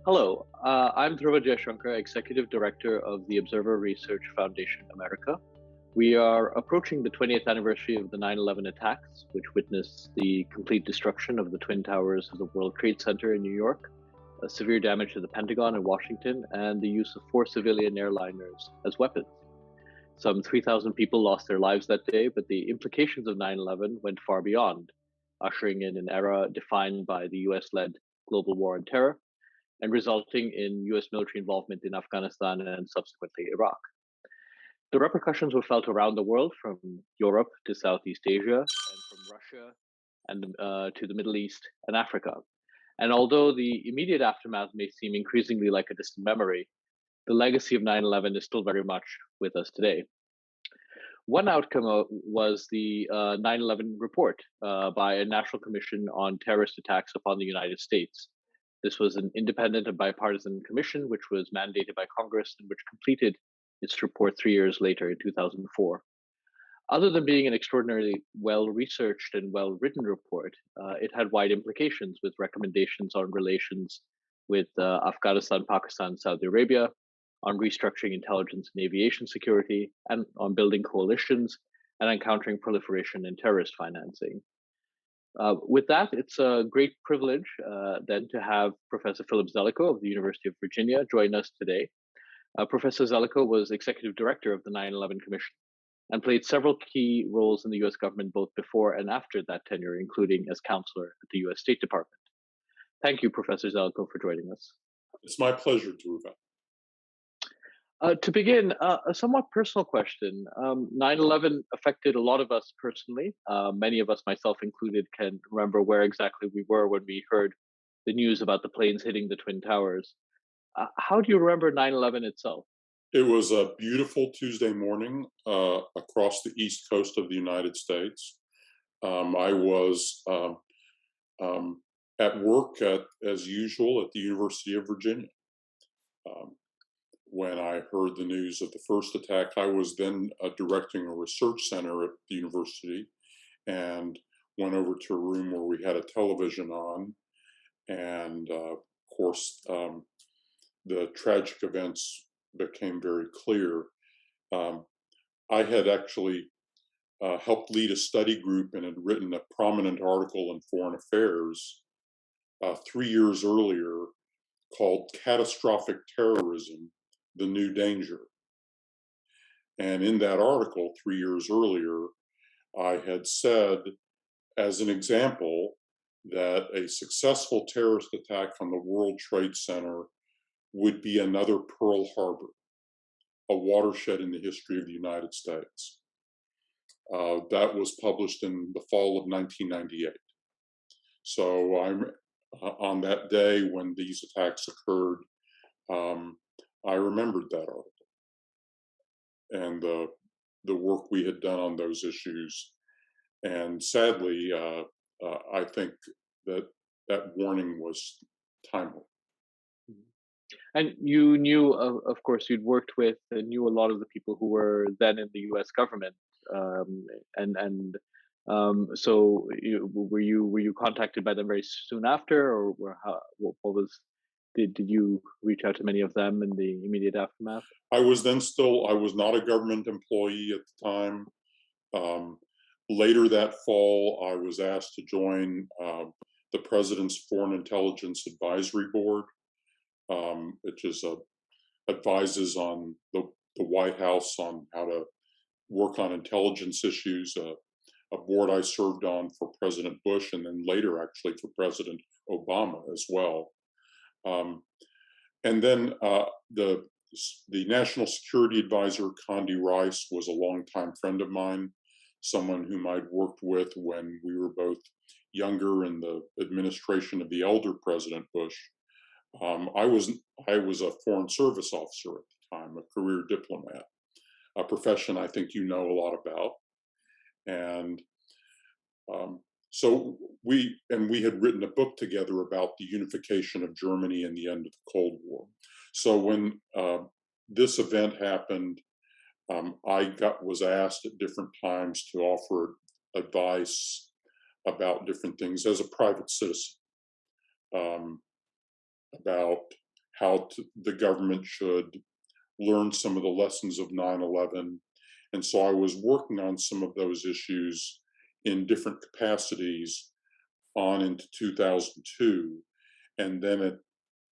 Hello, I'm Dhruva Jaishankar, Executive Director of the Observer Research Foundation America. We are approaching the 20th anniversary of the 9/11 attacks, which witnessed the complete destruction of the Twin Towers of the World Trade Center in New York, severe damage to the Pentagon in Washington, and the use of four civilian airliners as weapons. Some 3,000 people lost their lives that day, but the implications of 9/11 went far beyond, ushering in an era defined by the US led global war on terror and resulting in US military involvement in Afghanistan and subsequently Iraq. The repercussions were felt around the world, from Europe to Southeast Asia, and from Russia and to the Middle East and Africa. And although the immediate aftermath may seem increasingly like a distant memory, the legacy of 9/11 is still very much with us today. One outcome was the 9/11 report by a National Commission on Terrorist Attacks upon the United States. This was an independent and bipartisan commission which was mandated by Congress and which completed its report 3 years later in 2004. Other than being an extraordinarily well researched and well written report, it had wide implications with recommendations on relations with Afghanistan, Pakistan, Saudi Arabia, on restructuring intelligence and aviation security, and on building coalitions and encountering proliferation and terrorist financing. With that, it's a great privilege then to have Professor Philip Zelikow of the University of Virginia join us today. Professor Zelikow was executive director of the 9/11 Commission and played several key roles in the US government both before and after that tenure, including as counselor at the US State Department. Thank you, Professor Zelikow, for joining us. It's my pleasure, Dhruva. To begin, a somewhat personal question. 9/11 affected a lot of us personally. Many of us, myself included, can remember where exactly we were when we heard the news about the planes hitting the Twin Towers. How do you remember 9/11 itself? It was a beautiful Tuesday morning across the east coast of the United States. I was at work as usual at the University of Virginia. Um, when I heard the news of the first attack, I was then directing a research center at the university and went over to a room where we had a television on. And of course, the tragic events became very clear. Um, I had actually helped lead a study group and had written a prominent article in Foreign Affairs 3 years earlier called Catastrophic Terrorism, the New Danger. And in that article, 3 years earlier, I had said, as an example, that a successful terrorist attack on the World Trade Center would be another Pearl Harbor, a watershed in the history of the United States. That was published in the fall of 1998. So I'm on that day when these attacks occurred. Um, I remembered that article and the work we had done on those issues. And sadly, I think that that warning was timely. Mhm. And you knew, of course, you'd worked with and knew a lot of the people who were then in the U.S. government, so were you contacted by them very soon after, or what was did you reach out to many of them in the immediate aftermath? I was not a government employee at the time. Um, Later that fall, I was asked to join the President's Foreign Intelligence Advisory Board, which is advises on the White House on how to work on intelligence issues. A board I served on for President Bush and then later actually for President Obama as well. Um, and then the National Security Advisor, Condi Rice, was a longtime friend of mine, someone whom I'd worked with when we were both younger in the administration of the elder President Bush. I was a foreign service officer at the time, a career diplomat, a profession I think you know a lot about. And so we had written a book together about the unification of Germany and the end of the Cold War. So when this event happened, was asked at different times to offer advice about different things as a private citizen, um, about the government should learn some of the lessons of 9/11. And so I was working on some of those issues in different capacities on into 2002. And then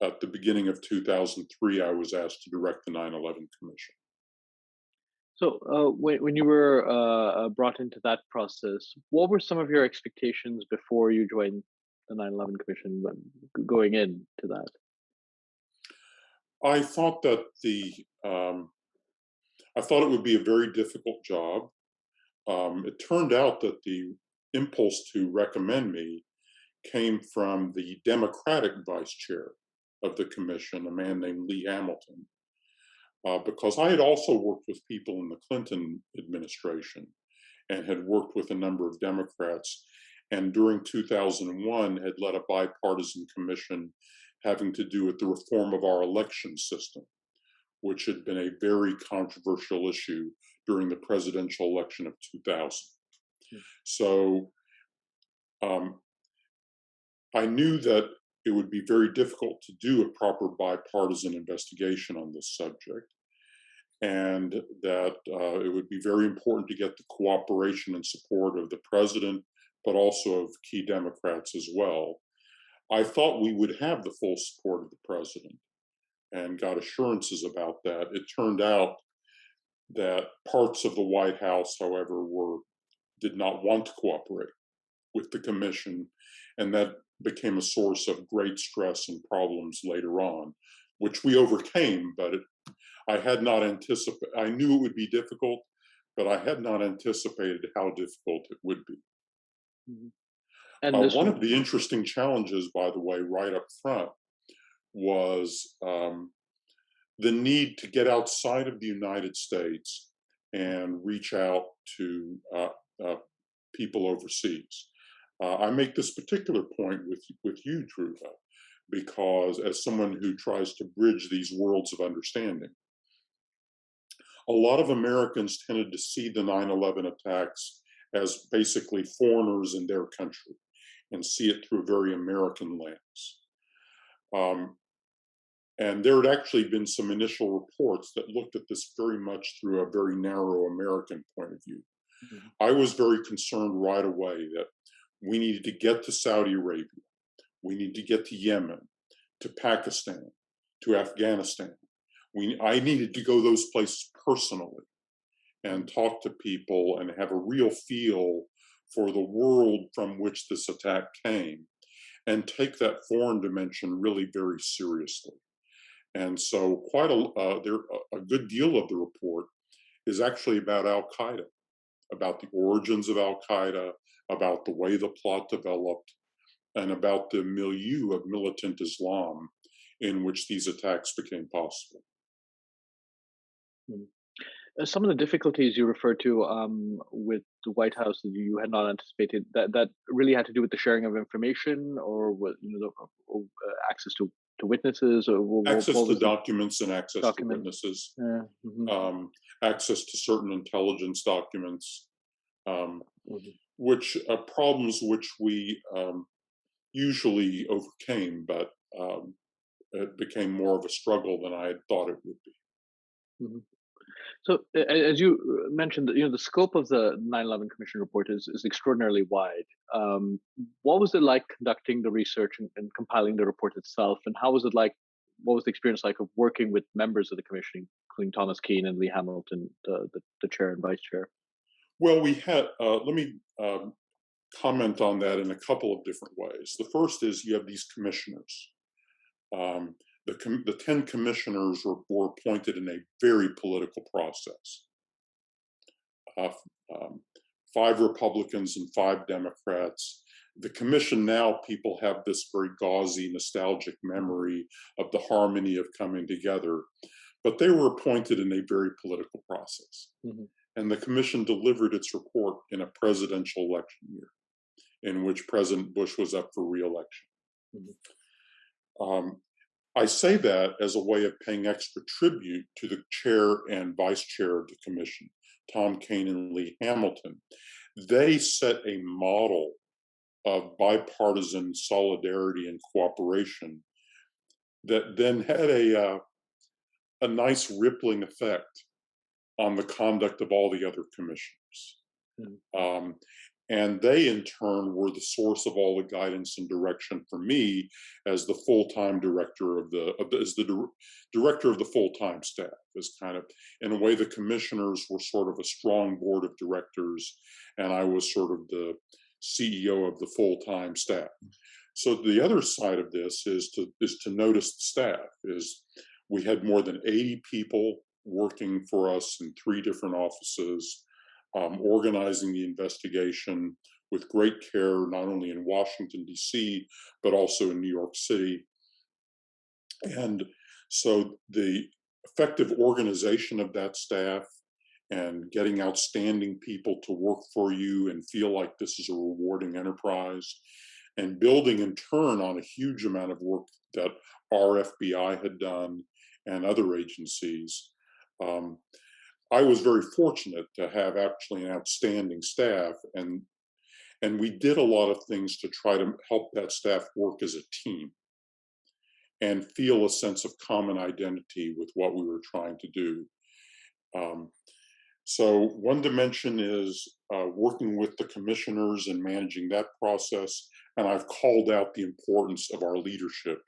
at the beginning of 2003, I was asked to direct the 9/11 Commission. So, when you were brought into that process, what were some of your expectations before you joined the 9/11 Commission going into that? I thought that I thought it would be a very difficult job. It turned out that the impulse to recommend me came from the Democratic vice chair of the commission, a man named Lee Hamilton, because I had also worked with people in the Clinton administration and had worked with a number of Democrats, and during 2001 had led a bipartisan commission having to do with the reform of our election system, which had been a very controversial issue during the presidential election of 2000. So um, I knew that it would be very difficult to do a proper bipartisan investigation on this subject, and that it would be very important to get the cooperation and support of the president, but also of key Democrats as well. I thought we would have the full support of the president and got assurances about that. It turned out that parts of the White House, however, did not want to cooperate with the commission, and that became a source of great stress and problems later on, which we overcame. But I had not anticipated. I knew it would be difficult, but I had not anticipated how difficult it would be. Mhm. And this, One of the interesting challenges, by the way, right up front, was the need to get outside of the United States and reach out to people overseas. I make this particular point with you, Dhruva, because as someone who tries to bridge these worlds of understanding, a lot of Americans tended to see the 9/11 attacks as basically foreigners in their country and see it through a very American lens. Um, and there had actually been some initial reports that looked at this very much through a very narrow American point of view. Mhm. I was very concerned right away that we needed to get to Saudi Arabia, we need to get to Yemen, to Pakistan, to Afghanistan. I needed to go those places personally and talk to people and have a real feel for the world from which this attack came and take that foreign dimension really very seriously. And so, a good deal of the report is actually about Al Qaeda, about the origins of Al Qaeda, about the way the plot developed, and about the milieu of militant Islam in which these attacks became possible. Mhm. Some of the difficulties you referred to with the White House that you had not anticipated, that really had to do with the sharing of information, or what, access to witnesses, or Access what to was the documents and access to document? witnesses, Yeah. Hmm. access to certain intelligence documents, um, Hmm. which problems which we usually overcame, but it became more of a struggle than I had thought it would be. Hmm. So, as you mentioned, the scope of the 9/11 Commission report is extraordinarily wide. What was it like conducting the research and compiling the report itself, and how was it like? What was the experience like of working with members of the commission, including Thomas Keane and Lee Hamilton, the chair and vice chair? Well, let me comment on that in a couple of different ways. The first is you have these commissioners. Um, the 10 commissioners were appointed in a very political process. Uh, um, 5 Republicans and 5 Democrats. The commission now, people have this very gauzy, nostalgic memory of the harmony of coming together, but they were appointed in a very political process. Hmm. And the commission delivered its report in a presidential election year in which President Bush was up for reelection. Hmm. Um, I say that as a way of paying extra tribute to the chair and vice chair of the commission, Tom Keane and Lee Hamilton. They set a model of bipartisan solidarity and cooperation that then had a nice rippling effect on the conduct of all the other commissioners. Mm. Um, and they, in turn, were the source of all the guidance and direction for me as the full-time director director of the full-time staff. As kind of, in a way, the commissioners were sort of a strong board of directors, and I was sort of the CEO of the full-time staff. So the other side of this is to notice the staff. Is we had more than 80 people working for us in 3 different offices, organizing the investigation with great care, not only in Washington, D.C., but also in New York City. And so the effective organization of that staff and getting outstanding people to work for you and feel like this is a rewarding enterprise, and building in turn on a huge amount of work that our FBI had done and other agencies. I was very fortunate to have actually an outstanding staff, and we did a lot of things to try to help that staff work as a team and feel a sense of common identity with what we were trying to do. So one dimension is working with the commissioners and managing that process, and I've called out the importance of our leadership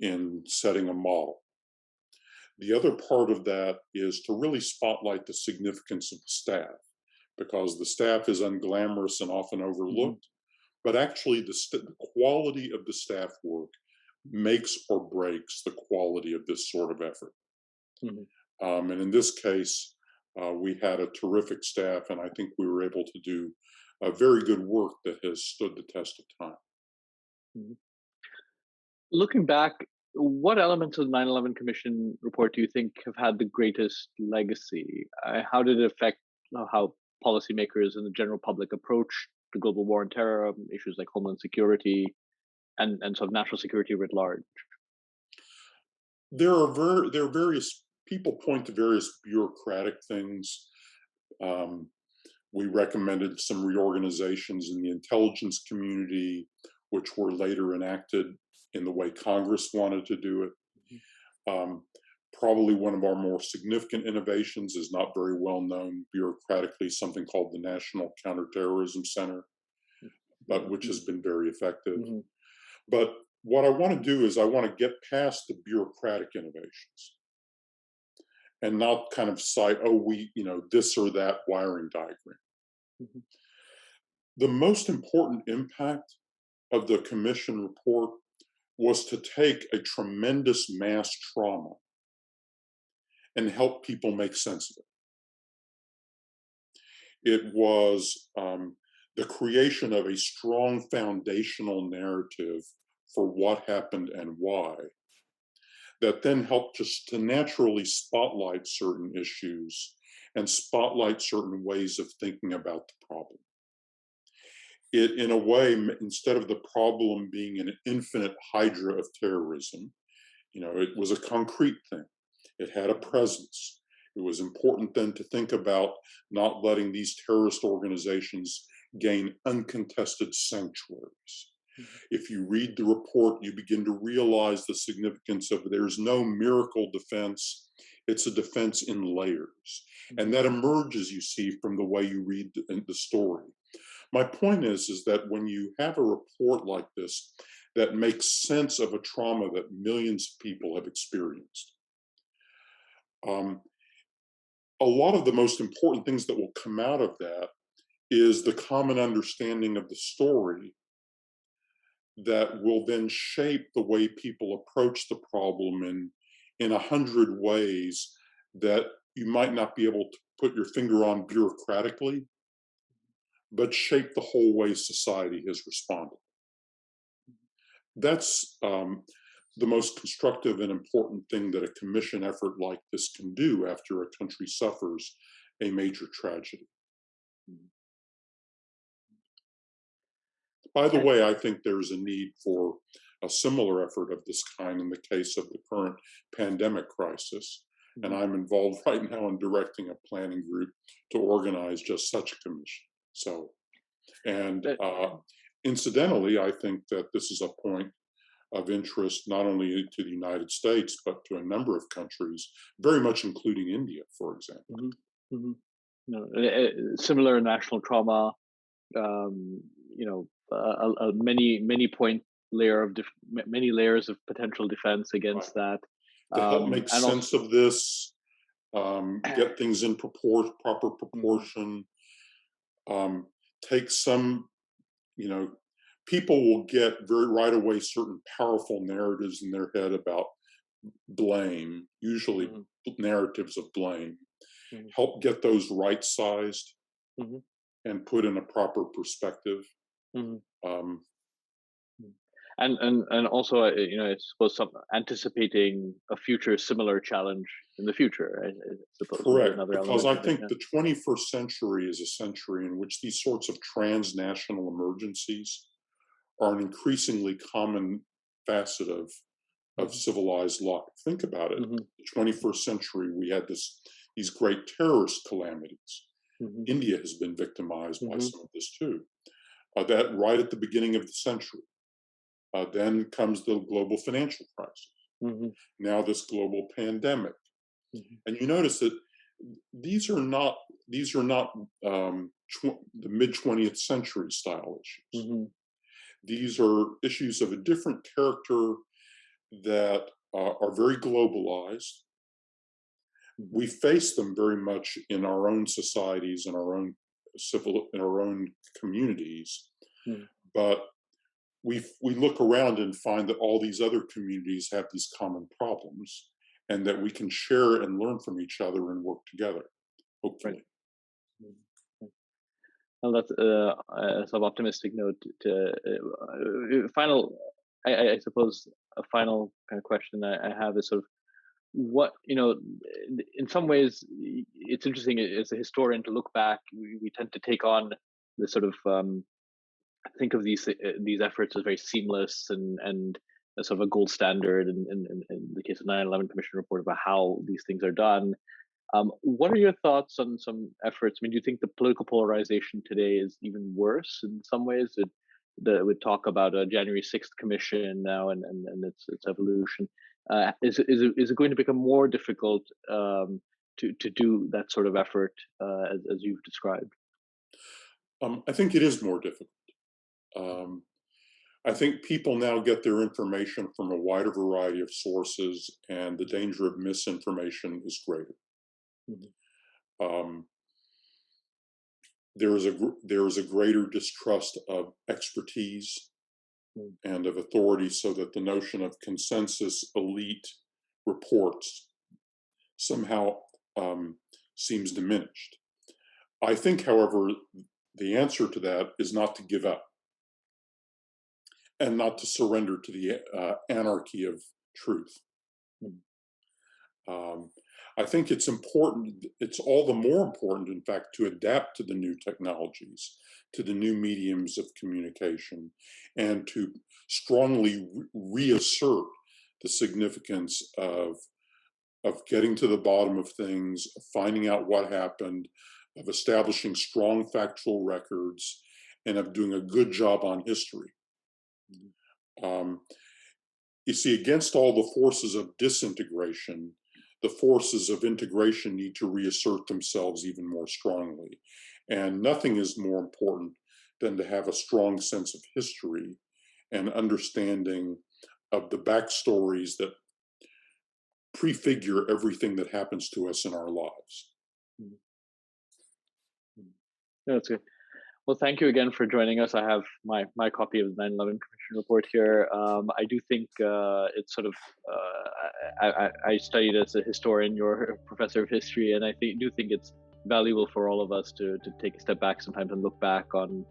in setting a model. The other part of that is to really spotlight the significance of the staff, because the staff is unglamorous and often overlooked, but actually the quality of the staff work makes or breaks the quality of this sort of effort. And in this case, we had a terrific staff, and I think we were able to do a very good work that has stood the test of time. Looking back, what elements of the 9/11 Commission report do you think have had the greatest legacy? How did it affect how policymakers and the general public approach the global war on terror, issues like homeland security, and sort of national security writ large? There are various people point to various bureaucratic things. We recommended some reorganizations in the intelligence community, which were later enacted in the way Congress wanted to do it. Probably one of our more significant innovations is not very well known bureaucratically, something called the National Counterterrorism Center, but which has been very effective. But what I want to do is I want to get past the bureaucratic innovations and not kind of cite, this or that wiring diagram. The most important impact of the commission report was to take a tremendous mass trauma and help people make sense of it. It was the creation of a strong foundational narrative for what happened and why, that then helped us to naturally spotlight certain issues and spotlight certain ways of thinking about the problem. It, in a way, instead of the problem being an infinite hydra of terrorism, it was a concrete thing. It had a presence. It was important then to think about not letting these terrorist organizations gain uncontested sanctuaries. If you read the report, you begin to realize the significance of there's no miracle defense. It's a defense in layers. And that emerges, you see, from the way you read the story. My point is that when you have a report like this that makes sense of a trauma that millions of people have experienced, a lot of the most important things that will come out of that is the common understanding of the story that will then shape the way people approach the problem in 100 ways that you might not be able to put your finger on bureaucratically, but shape the whole way society has responded. That's the most constructive and important thing that a commission effort like this can do after a country suffers a major tragedy. By the way, I think there's a need for a similar effort of this kind in the case of the current pandemic crisis. And I'm involved right now in directing a planning group to organize just such a commission. So, and incidentally, I think that this is a point of interest, not only to the United States, but to a number of countries, very much including India, for example. Mm-hmm. Mm-hmm. No, similar national trauma, um, many point layer of many layers of potential defense Right. against that, To help make and also, sense of this, get things in proper mm-hmm. proportion, um, take some, you know, people will get very right away certain powerful narratives in their head about blame, usually Mm-hmm. narratives of blame. Mm-hmm. Help get those right sized Mm-hmm. and put in a proper perspective. Mm-hmm. Um, And also, I suppose some anticipating a future similar challenge in the future, I suppose would be Correct, another because element I of it. think the 21st century is a century in which these sorts of transnational emergencies are an increasingly common facet of Mm-hmm. civilized life. Think about it. Mm-hmm. The 21st century, we had these great terrorist calamities. Mm-hmm. India has been victimized by Mm-hmm. some of this too. That right at the beginning of the century. Then comes the global financial crisis. Mm-hmm. Now this global pandemic, Mm-hmm. and you notice that these are not the mid 20th century style issues. Mm-hmm. These are issues of a different character that are very globalized. Mm-hmm. We face them very much in our own societies, in our own communities, Mm-hmm. but we look around and find that all these other communities have these common problems, and that we can share and learn from each other and work together, Right. hopefully. Mhm. Well, that's a sort of optimistic note. Final, I suppose, a final kind of question I have is sort of what in some ways it's interesting as a historian to look back. We tend to take on the sort of think of these efforts as very seamless and as sort of a gold standard in the case of 9/11 Commission report about how these things are done. What are your thoughts on some efforts? I mean, do you think the political polarization today is even worse in some ways? That would talk about a January 6th commission now and its evolution. Is it going to become more difficult to do that sort of effort as you've described? I think it is more difficult. Um, I think people now get their information from a wider variety of sources, and the danger of misinformation is greater. Mhm. Um, there is a greater distrust of expertise Mm. and of authority, so that the notion of consensus elite reports somehow seems diminished. I think, however, the answer to that is not to give up and not to surrender to the anarchy of truth. Mm. Um, I think it's important, it's all the more important, in fact, to adapt to the new technologies, to the new mediums of communication, and to strongly reassert the significance of getting to the bottom of things, of finding out what happened, of establishing strong factual records, and of doing a good job on history. Mhm. Um, you see, against all the forces of disintegration, the forces of integration need to reassert themselves even more strongly. And nothing is more important than to have a strong sense of history and understanding of the backstories that prefigure everything that happens to us in our lives. Mhm. Mhm. Yeah, that's good. Well, thank you again for joining us. I have my copy of the 9/11 Commission report here. I do think it's sort of I studied as a historian, you're a professor of history, and I do think it's valuable for all of us to take a step back sometimes and look back on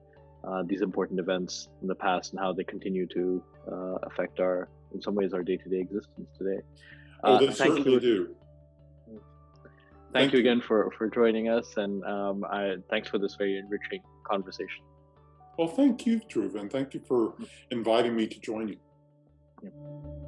these important events in the past and how they continue to affect in some ways, our day-to-day existence today. Oh, they Thank certainly you. do. Thank you Thank you. again for joining us, and thanks for this very enriching conversation. Well, thank you, Dhruva, and thank you for inviting me to join you. Yeah.